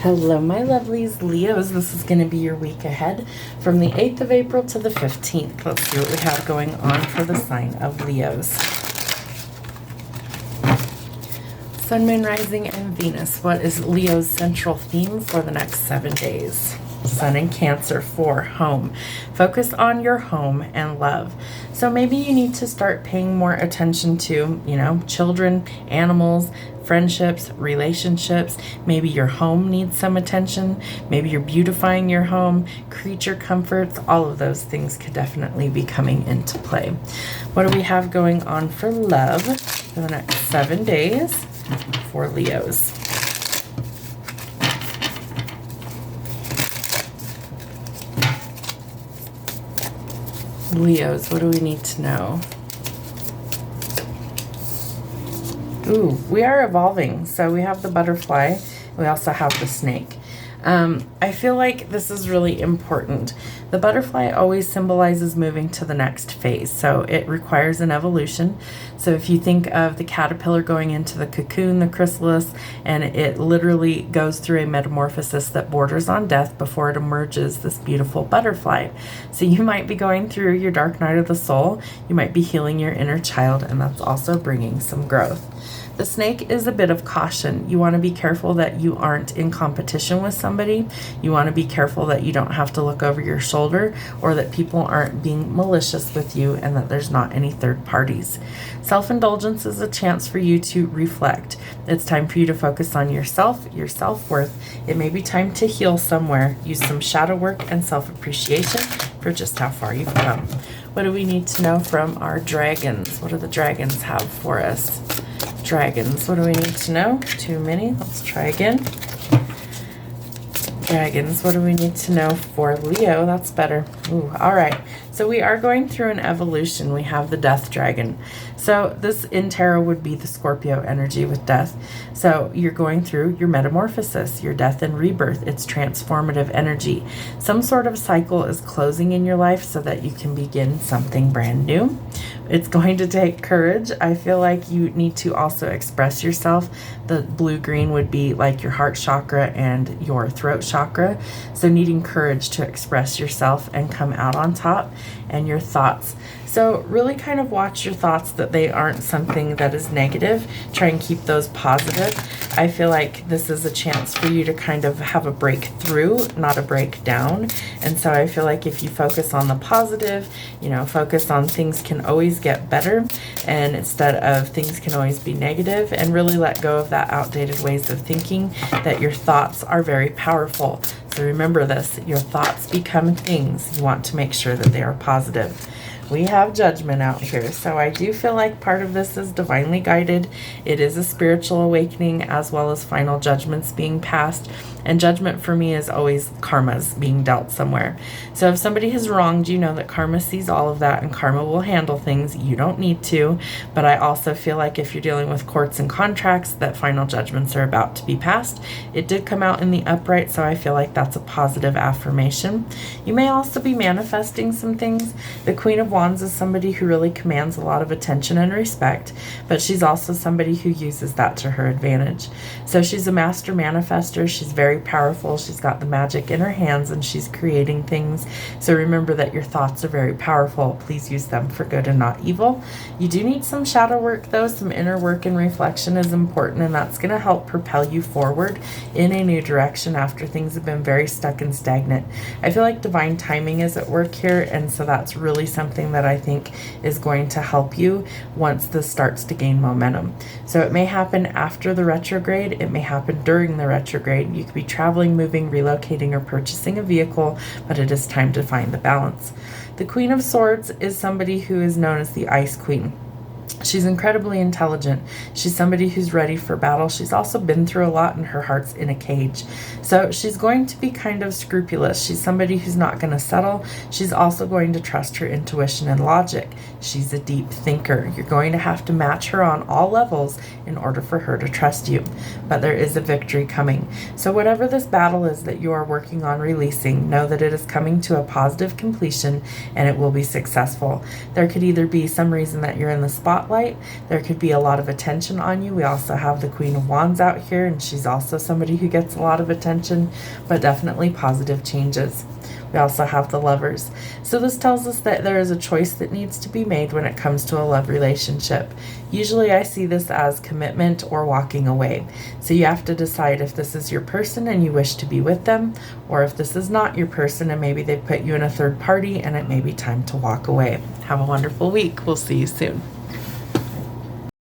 Hello, my lovelies, Leos. This is going to be your week ahead from the 8th of April to the 15th. Let's see what we have going on for the sign of Leos. Sun, Moon, Rising, and Venus. What is Leo's central theme for the next 7 days? Sun in Cancer for home. Focus on your home and love. So maybe you need to start paying more attention to, children, animals, friendships, relationships. Maybe your home needs some attention. Maybe you're beautifying your home, creature comforts. All of those things could definitely be coming into play. What do we have going on for love for the next 7 days for Leos? Leos, what do we need to know? Ooh, we are evolving. So we have the butterfly. We also have the snake. I feel like this is really important. The butterfly always symbolizes moving to the next phase. So it requires an evolution. So if you think of the caterpillar going into the cocoon, the chrysalis, and it literally goes through a metamorphosis that borders on death before it emerges this beautiful butterfly. So you might be going through your dark night of the soul. You might be healing your inner child, and that's also bringing some growth. The snake is a bit of caution. You want to be careful that you aren't in competition with somebody. You want to be careful that you don't have to look over your shoulder, or that people aren't being malicious with you, and that there's not any third parties. Self-indulgence is a chance for you to reflect. It's time for you to focus on yourself, your self-worth. It may be time to heal somewhere. Use some shadow work and self-appreciation for just how far you've come. What do we need to know from our dragons? What do the dragons have for us? Dragons, what do we need to know? Too many. Let's try again. Dragons, what do we need to know for Leo? That's better. Ooh, all right. So we are going through an evolution. We have the death dragon. So this in tarot would be the Scorpio energy with death. So you're going through your metamorphosis, your death and rebirth. It's transformative energy. Some sort of cycle is closing in your life so that you can begin something brand new. It's going to take courage. I feel like you need to also express yourself. The blue-green would be like your heart chakra and your throat chakra. So needing courage to express yourself and come out on top, and your thoughts. So really kind of watch your thoughts, that they aren't something that is negative. Try and keep those positive. I feel like this is a chance for you to kind of have a breakthrough, not a breakdown. And so I feel like if you focus on the positive, focus on things can always get better, and instead of things can always be negative, and really let go of that outdated ways of thinking, that your thoughts are very powerful. So remember this, your thoughts become things. You want to make sure that they are positive. We have judgment out here. So I do feel like part of this is divinely guided. It is a spiritual awakening, as well as final judgments being passed. And judgment for me is always karmas being dealt somewhere. So if somebody has wronged you, know that karma sees all of that, and karma will handle things. You don't need to. But I also feel like if you're dealing with courts and contracts, that final judgments are about to be passed. It did come out in the upright, so I feel like that's a positive affirmation. You may also be manifesting some things. The Queen of Wands is somebody who really commands a lot of attention and respect, but she's also somebody who uses that to her advantage. So she's a master manifester. She's very powerful. She's got the magic in her hands, and she's creating things. So remember that your thoughts are very powerful. Please use them for good and not evil. You do need some shadow work though. Some inner work and reflection is important, and that's going to help propel you forward in a new direction after things have been very stuck and stagnant. I feel like divine timing is at work here, and so that's really something that I think is going to help you once this starts to gain momentum. So it may happen after the retrograde. It may happen during the retrograde. You could be traveling, moving, relocating, or purchasing a vehicle, but it is time to find the balance. The Queen of Swords is somebody who is known as the Ice Queen. She's incredibly intelligent. She's somebody who's ready for battle. She's also been through a lot, and her heart's in a cage. So she's going to be kind of scrupulous. She's somebody who's not going to settle. She's also going to trust her intuition and logic. She's a deep thinker. You're going to have to match her on all levels in order for her to trust you. But there is a victory coming. So whatever this battle is that you are working on releasing, know that it is coming to a positive completion, and it will be successful. There could either be some reason that you're in the spotlight, spotlight. There could be a lot of attention on you. We also have the Queen of Wands out here, and she's also somebody who gets a lot of attention, but definitely positive changes. We also have the Lovers. So this tells us that there is a choice that needs to be made when it comes to a love relationship. Usually I see this as commitment or walking away. So you have to decide if this is your person and you wish to be with them, or if this is not your person and maybe they put you in a third party and it may be time to walk away. Have a wonderful week. We'll see you soon.